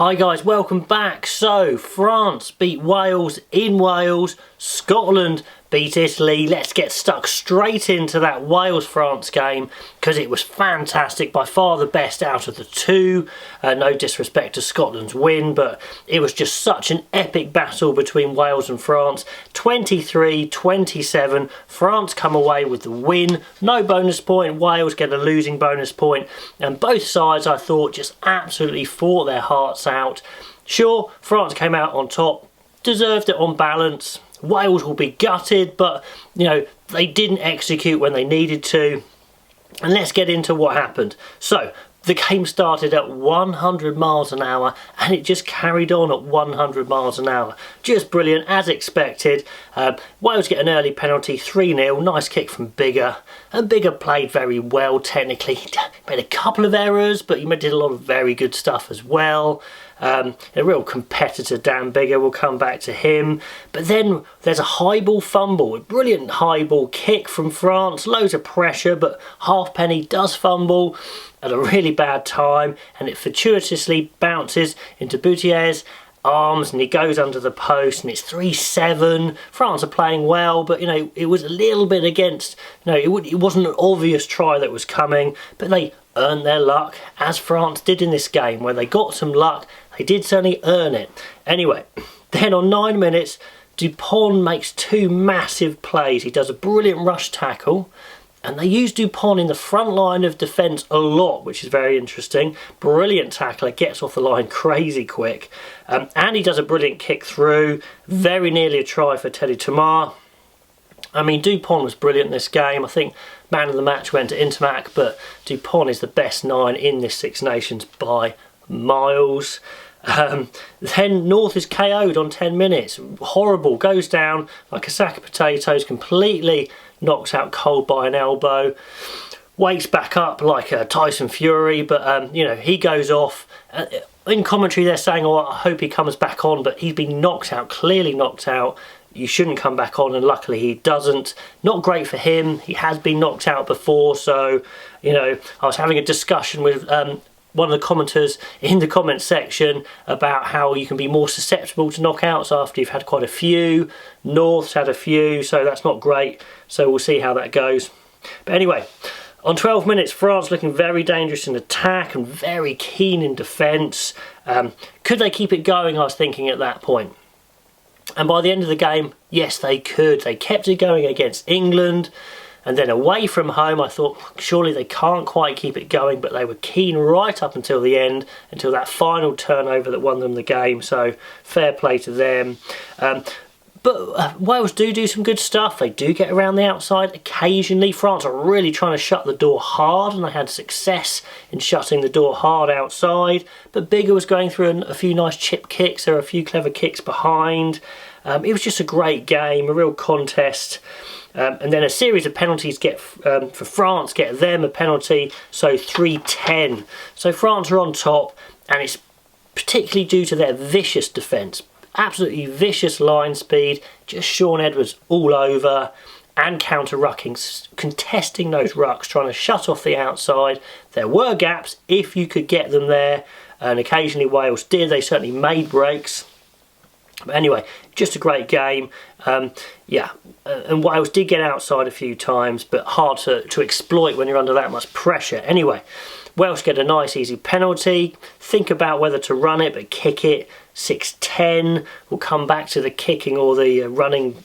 Hi guys, welcome back. So, France beat Wales in Wales, Scotland beat Italy. Let's get stuck straight into that Wales-France game because it was fantastic, by far the best out of the two. No disrespect to Scotland's win, but it was just such an epic battle between Wales and France. 23-27, France come away with the win. No bonus point, Wales get a losing bonus point, and both sides, I thought, just absolutely fought their hearts out. Sure, France came out on top, deserved it on balance. Wales will be gutted, but you know, they didn't execute when they needed to. And let's get into what happened. So the game started at 100 miles an hour and it just carried on at 100 miles an hour. Just brilliant, as expected. Wales get an early penalty, 3-0, nice kick from Biggar. And Biggar played very well technically. He made a couple of errors, but he did a lot of very good stuff as well. A real competitor, Dan Biggar, will come back to him. But then there's a high ball fumble, a brilliant high ball kick from France, loads of pressure, but Halfpenny does fumble at a really bad time, and it fortuitously bounces into Boutier's arms and he goes under the post, and it's 3-7. France are playing well, but you know, it was a little bit against, you know, it wasn't an obvious try that was coming, but they earned their luck, as France did in this game. Where they got some luck, they did certainly earn it. Anyway, then on 9 minutes, Dupont makes two massive plays. He does a brilliant rush tackle, and they use Dupont in the front line of defence a lot, which is very interesting. Brilliant tackler, gets off the line crazy quick. And he does a brilliant kick through, very nearly a try for Teddy Thomas. I mean, Dupont was brilliant in this game. I think man of the match went to Intermac, but Dupont is the best 9 in this Six Nations by miles. Then North is KO'd on 10 minutes. Horrible, goes down like a sack of potatoes, completely knocked out cold by an elbow. Wakes back up like a Tyson Fury, but you know, he goes off. In commentary they're saying, oh, I hope he comes back on, but he's been knocked out, clearly knocked out. You shouldn't come back on, and luckily he doesn't. Not great for him. He has been knocked out before, so you know, I was having a discussion with one of the commenters in the comment section about how you can be more susceptible to knockouts after you've had quite a few. North's had a few, so that's not great, so we'll see how that goes. But anyway, on 12 minutes, France looking very dangerous in attack and very keen in defence. Could they keep it going, I was thinking at that point. And by the end of the game, yes, they could. They kept it going against England. And then away from home, I thought, surely they can't quite keep it going, but they were keen right up until the end, until that final turnover that won them the game. So fair play to them. But Wales do some good stuff. They do get around the outside occasionally. France are really trying to shut the door hard, and they had success in shutting the door hard outside. But Biggar was going through a few nice chip kicks. There were a few clever kicks behind. It was just a great game, a real contest. And then a series of penalties for France, get them a penalty, so 3-10. So France are on top, and it's particularly due to their vicious defence. Absolutely vicious line speed, just Sean Edwards all over, and counter-rucking, contesting those rucks, trying to shut off the outside. There were gaps if you could get them there, and occasionally Wales did. They certainly made breaks. But anyway, just a great game. And Wales did get outside a few times, but hard to exploit when you're under that much pressure. Anyway, Welsh get a nice easy penalty. Think about whether to run it, but kick it. 6-10. We'll come back to the kicking or the running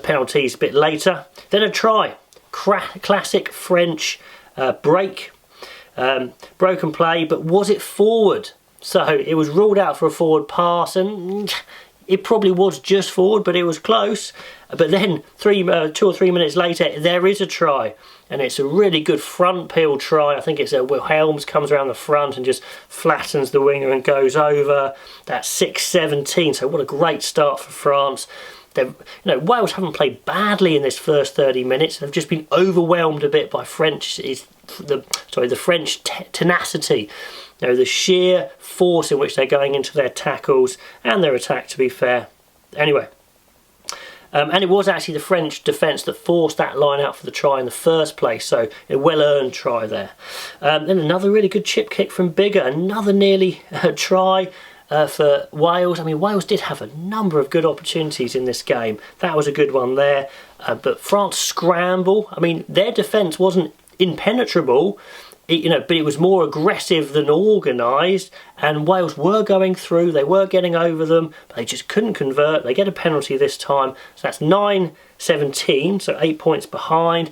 penalties a bit later. Then a try. Classic French break. Broken play, but was it forward? So it was ruled out for a forward pass, and it probably was just forward, but it was close. But then 2 or 3 minutes later, there is a try, and it's a really good front peel try. I think it's Will Helms comes around the front and just flattens the winger and goes over. That's 6-17. So what a great start for France. Wales haven't played badly in this first 30 minutes. They've just been overwhelmed a bit by the French tenacity. You know, the sheer force in which they're going into their tackles and their attack, to be fair. Anyway, And it was actually the French defence that forced that line out for the try in the first place, so a well-earned try there. Then another really good chip kick from Bigger, another nearly try for Wales. I mean, Wales did have a number of good opportunities in this game. That was a good one there. But France scramble. I mean, their defence wasn't impenetrable, but it was more aggressive than organised, and Wales were going through, they were getting over them, but they just couldn't convert. They get a penalty this time, so that's 9-17, so 8 points behind.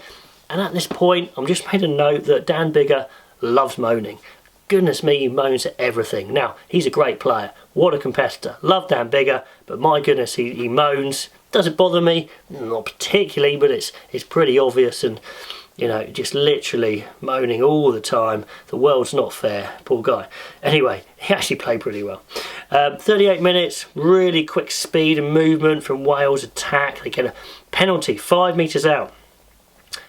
And at this point, I'm just made a note that Dan Bigger loves moaning. Goodness me, he moans at everything. Now, he's a great player, what a competitor. Love Dan Bigger, but my goodness, he moans. Does it bother me? Not particularly, but it's pretty obvious, and just literally moaning all the time. The world's not fair, poor guy. Anyway, he actually played pretty well. 38 minutes, really quick speed and movement from Wales' attack. They get a penalty 5 metres out.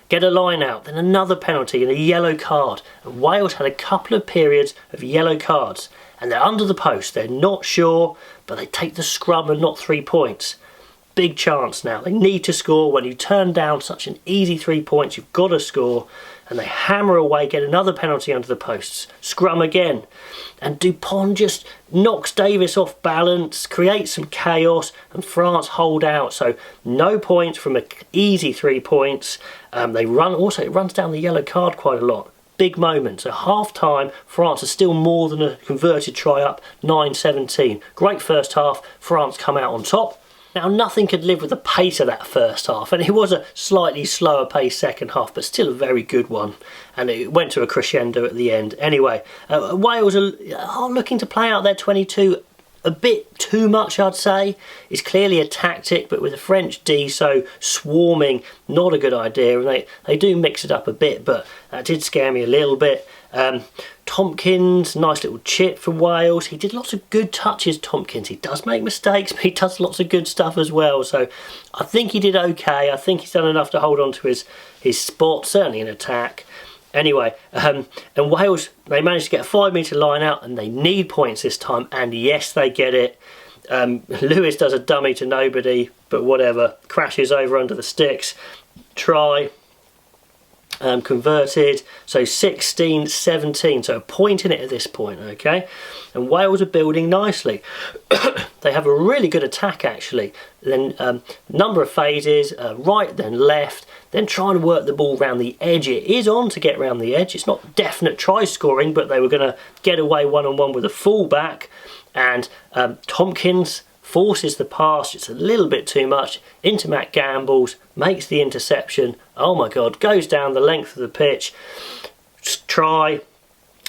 Get a line out, then another penalty and a yellow card. And Wales had a couple of periods of yellow cards. And they're under the post, they're not sure, but they take the scrum and not 3 points. Big chance now. They need to score. When you turn down such an easy 3 points, you've got to score. And they hammer away, get another penalty under the posts. Scrum again. And Dupont just knocks Davis off balance, creates some chaos, and France hold out. So no points from an easy 3 points. They run. Also, it runs down the yellow card quite a lot. Big moment. So half time, France are still more than a converted try up, 9-17. Great first half. France come out on top. Now, nothing could live with the pace of that first half, and it was a slightly slower pace second half, but still a very good one. And it went to a crescendo at the end. Anyway, Wales are looking to play out their 22 a bit too much, I'd say. It's clearly a tactic, but with the French D so swarming, not a good idea. And they do mix it up a bit, but that did scare me a little bit. Tompkins, nice little chip from Wales. He did lots of good touches, Tompkins. He does make mistakes, but he does lots of good stuff as well. So I think he did okay. I think he's done enough to hold on to his spot, certainly in attack. Anyway, and Wales, they managed to get a 5 metre line out, and they need points this time, and yes, they get it. Lewis does a dummy to nobody, but whatever, crashes over under the sticks. Try. Converted, so 16-17, so a point in it at this point, okay? And Wales are building nicely. They have a really good attack, actually. Then number of phases, right, then left, then trying to work the ball around the edge. It is on to get around the edge. It's not definite try scoring, but they were going to get away one-on-one with a fullback, and Tompkins forces the pass just a little bit too much into Matt Gambles, makes the interception. Oh my God, goes down the length of the pitch. Try,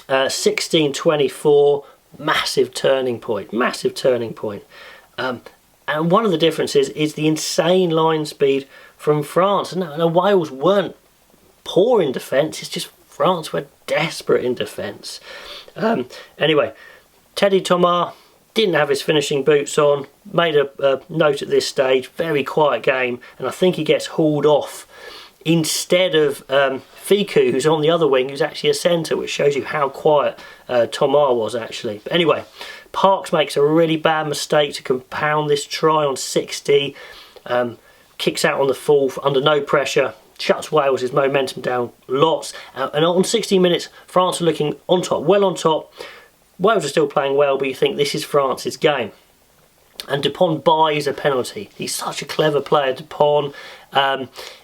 16-24, massive turning point, massive turning point. And one of the differences is the insane line speed from France. Now Wales weren't poor in defence, it's just France were desperate in defence. Anyway, Teddy Thomas didn't have his finishing boots on, made a note at this stage, very quiet game, and I think he gets hauled off instead of Fiku, who's on the other wing, who's actually a centre, which shows you how quiet Thomas was actually. But anyway, Parks makes a really bad mistake to compound this try on 60, kicks out on the full under no pressure, shuts Wales' momentum down lots, and on 60 minutes, France are looking on top, well on top. Wales are still playing well, but you think this is France's game. And Dupont buys a penalty. He's such a clever player, Dupont.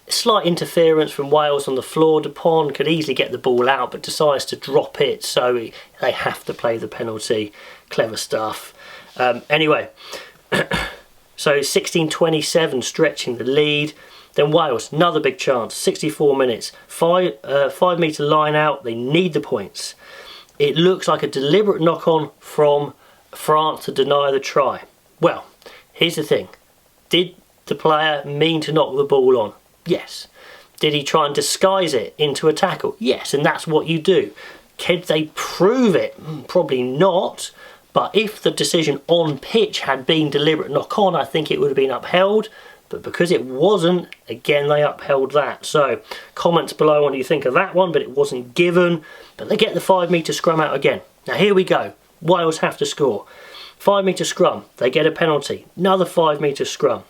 Slight interference from Wales on the floor. Dupont could easily get the ball out, but decides to drop it, so they have to play the penalty. Clever stuff. Anyway, so 16-27, stretching the lead. Then Wales, another big chance, 64 minutes. 5 metre line out, they need the points. It looks like a deliberate knock-on from France to deny the try. Well, here's the thing. Did the player mean to knock the ball on? Yes. Did he try and disguise it into a tackle? Yes, and that's what you do. Could they prove it? Probably not. But if the decision on pitch had been deliberate knock-on, I think it would have been upheld. But because it wasn't, again, they upheld that. So, comments below on what you think of that one, but it wasn't given. But they get the 5 metre scrum out again. Now, here we go. Wales have to score. 5 metre scrum. They get a penalty. Another 5 metre scrum.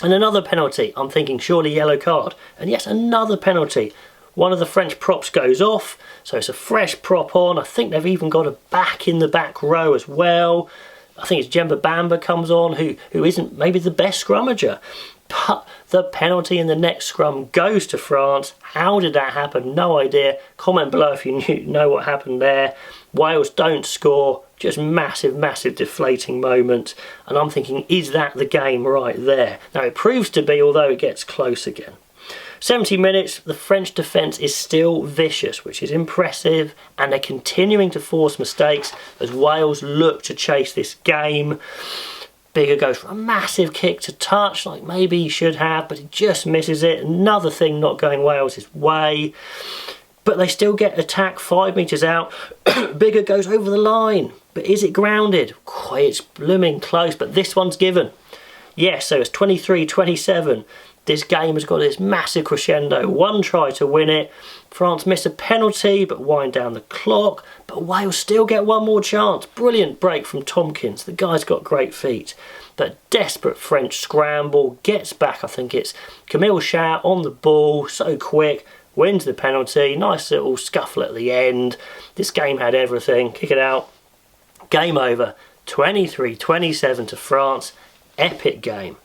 And another penalty. I'm thinking surely yellow card. And yes, another penalty. One of the French props goes off, so it's a fresh prop on. I think they've even got a back in the back row as well. I think it's Jemba Bamba comes on, who isn't maybe the best scrummager. But the penalty in the next scrum goes to France. How did that happen? No idea. Comment below if you know what happened there. Wales don't score. Just massive, massive deflating moment. And I'm thinking, is that the game right there? Now it proves to be, although it gets close again. 70 minutes, the French defence is still vicious, which is impressive, and they're continuing to force mistakes as Wales look to chase this game. Bigger goes for a massive kick to touch, like maybe he should have, but he just misses it. Another thing not going Wales' way. But they still get attacked 5 metres out. Bigger goes over the line, but is it grounded? It's blooming close, but this one's given. Yes, so it's 23-27. This game has got this massive crescendo. One try to win it. France miss a penalty but wind down the clock. But Wales still get one more chance. Brilliant break from Tompkins. The guy's got great feet. But desperate French scramble. Gets back, I think it's Camille Chat on the ball. So quick. Wins the penalty. Nice little scuffle at the end. This game had everything. Kick it out. Game over. 23-27 to France. Epic game.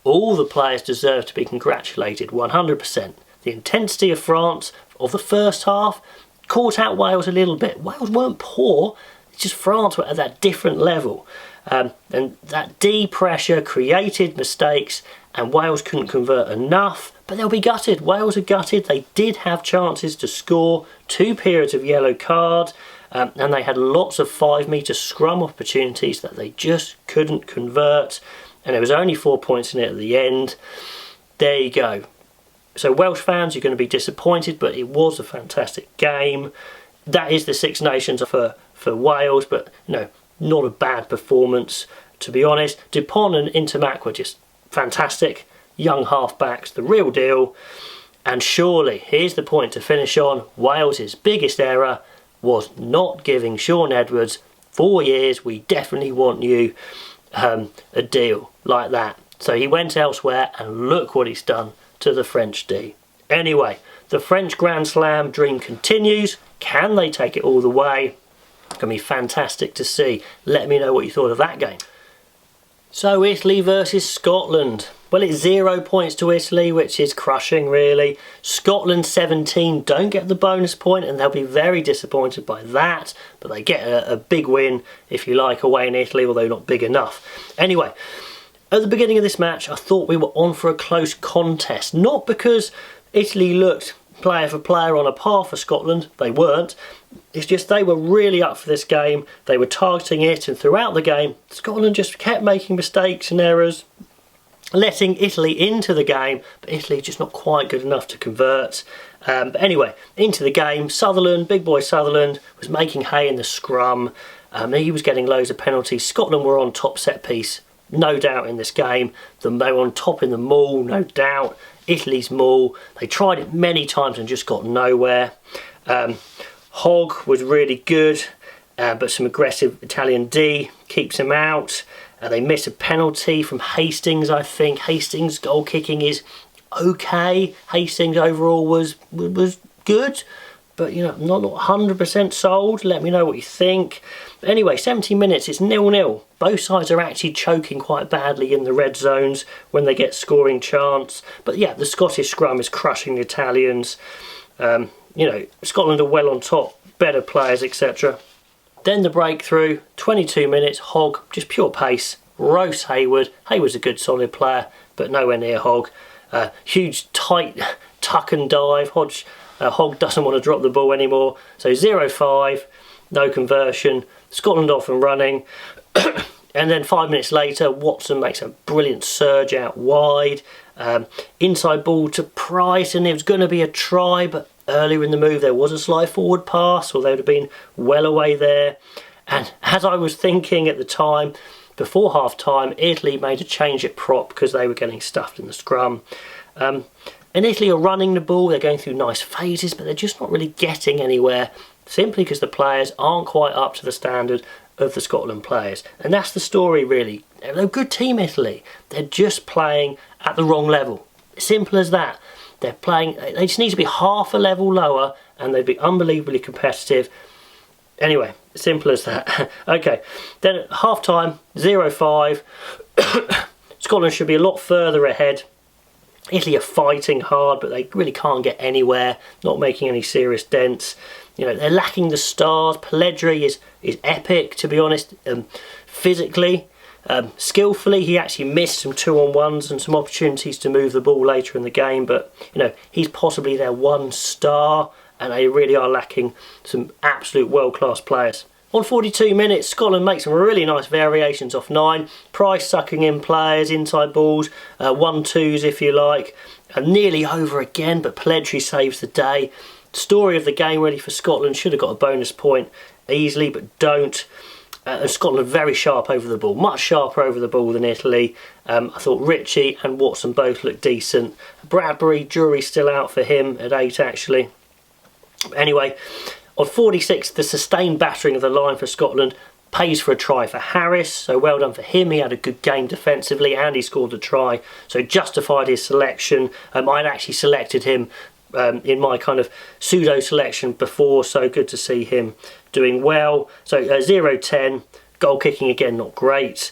All the players deserve to be congratulated, 100%. The intensity of France of the first half caught out Wales a little bit. Wales weren't poor, it's just France were at that different level. And that D pressure created mistakes and Wales couldn't convert enough, but they'll be gutted. Wales are gutted. They did have chances to score, 2 periods of yellow cards, and they had lots of 5 metre scrum opportunities that they just couldn't convert. And there was only 4 points in it at the end. There you go. So Welsh fans, you're going to be disappointed, but it was a fantastic game. That is the Six Nations for Wales, but not a bad performance, to be honest. Dupont and Intermac were just fantastic. Young halfbacks, the real deal. And surely, here's the point to finish on, Wales' biggest error was not giving Shaun Edwards 4 years. We definitely want you. A deal like that. So he went elsewhere and look what he's done to the French D. Anyway, the French Grand Slam dream continues. Can they take it all the way? It's going to be fantastic to see. Let me know what you thought of that game. So Italy versus Scotland. Well, it's 0 points to Italy, which is crushing really. Scotland 17 don't get the bonus point and they'll be very disappointed by that. But they get a big win, if you like, away in Italy, although not big enough. Anyway, at the beginning of this match, I thought we were on for a close contest. Not because Italy looked player for player on a par for Scotland. They weren't. It's just they were really up for this game. They were targeting it, and throughout the game, Scotland just kept making mistakes and errors, letting Italy into the game, but Italy just not quite good enough to convert. But anyway, into the game, Sutherland, big boy Sutherland, was making hay in the scrum. He was getting loads of penalties. Scotland were on top set piece, no doubt, in this game. They were on top in the maul, no doubt. Italy's maul, they tried it many times and just got nowhere. Hogg was really good, but some aggressive Italian D keeps him out. They miss a penalty from Hastings, I think. Hastings' goal kicking is okay. Hastings overall was good, but not 100% sold. Let me know what you think. But anyway, 70 minutes, it's 0-0. Both sides are actually choking quite badly in the red zones when they get scoring chance. But yeah, the Scottish scrum is crushing the Italians. Scotland are well on top, better players, etc. Then the breakthrough, 22 minutes, Hogg, just pure pace, roast Hayward. Hayward's a good solid player, but nowhere near Hogg. Huge tight tuck and dive. Hogg doesn't want to drop the ball anymore. So 0-5, no conversion. Scotland off and running. And then 5 minutes later, Watson makes a brilliant surge out wide. Inside ball to Price, and it was going to be a try, but earlier in the move there was a slide forward pass, or they would have been well away there. And as I was thinking at the time, before half time, Italy made a change at prop because they were getting stuffed in the scrum. And Italy are running the ball, they're going through nice phases, but they're just not really getting anywhere, simply because the players aren't quite up to the standard of the Scotland players. And that's the story really. They're a good team, Italy. They're just playing at the wrong level. Simple as that. They're playing, they just need to be half a level lower and they'd be unbelievably competitive. Anyway, simple as that. Okay, then at half time, 0-5. Scotland should be a lot further ahead. Italy are fighting hard, but they really can't get anywhere, not making any serious dents. You know, they're lacking the stars. Pelledri is epic, to be honest. Physically, skillfully, he actually missed some 2-on-1s and some opportunities to move the ball later in the game, but you know, he's possibly their one star, and they really are lacking some absolute world-class players. On 42 minutes, Scotland makes some really nice variations off 9. Price sucking in players, inside balls, 1-2s if you like. Nearly over again, but Pelledri saves the day. Story of the game really for Scotland. Should have got a bonus point easily, but don't. And Scotland very sharp over the ball, much sharper over the ball than Italy. I thought Ritchie and Watson both looked decent. Bradbury, jury's still out for him at 8 actually. Anyway, on 46, the sustained battering of the line for Scotland pays for a try for Harris, so well done for him. He had a good game defensively and he scored a try, so justified his selection. I'd actually selected him in my kind of pseudo selection before, so good to see him doing well. So 0-10, goal kicking again not great.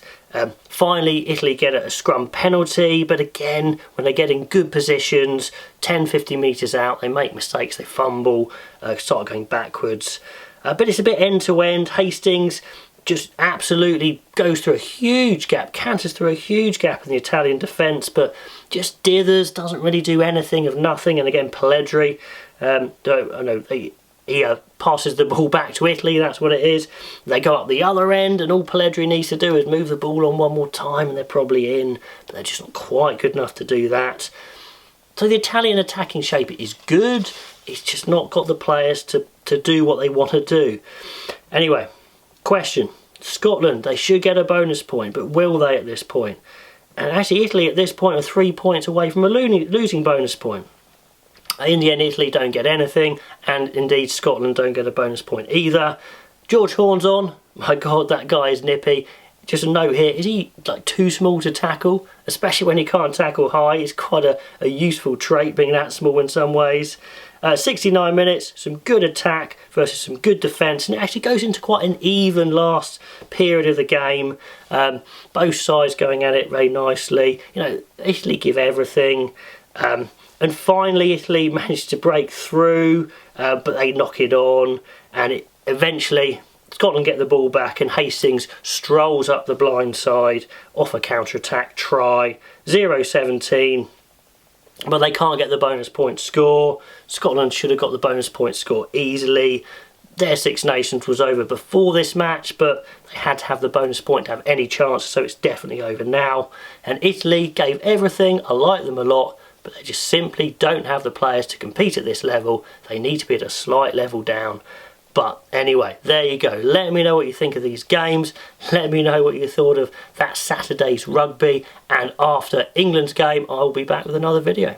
Finally, Italy get a scrum penalty, but again, when they get in good positions, 10-15 metres out, they make mistakes, they fumble, start going backwards. But it's a bit end-to-end. Hastings just absolutely goes through a huge gap, canters through a huge gap in the Italian defence, but just dithers, doesn't really do anything of nothing. And again, Pelledri, he passes the ball back to Italy, that's what it is. They go up the other end and all Pelledri needs to do is move the ball on one more time and they're probably in, but they're just not quite good enough to do that. So the Italian attacking shape is good, it's just not got the players to do what they want to do. Anyway, question. Scotland, they should get a bonus point, but will they at this point? And actually Italy at this point are 3 points away from a losing bonus point. In the end, Italy don't get anything, and indeed Scotland don't get a bonus point either. George Horn's on. My God, that guy is nippy. Just a note here, is he like too small to tackle? Especially when he can't tackle high. It's quite a useful trait being that small in some ways. 69 minutes, some good attack versus some good defence, and it actually goes into quite an even last period of the game. Both sides going at it very nicely. You know, Italy give everything. And finally Italy managed to break through, but they knock it on, and eventually Scotland get the ball back and Hastings strolls up the blind side off a counter-attack try. 0-17, but they can't get the bonus point score. Scotland should have got the bonus point score easily. Their Six Nations was over before this match, but they had to have the bonus point to have any chance, so it's definitely over now. And Italy gave everything. I like them a lot, but they just simply don't have the players to compete at this level. They need to be at a slight level down. But anyway, there you go. Let me know what you think of these games. Let me know what you thought of that Saturday's rugby. And after England's game, I'll be back with another video.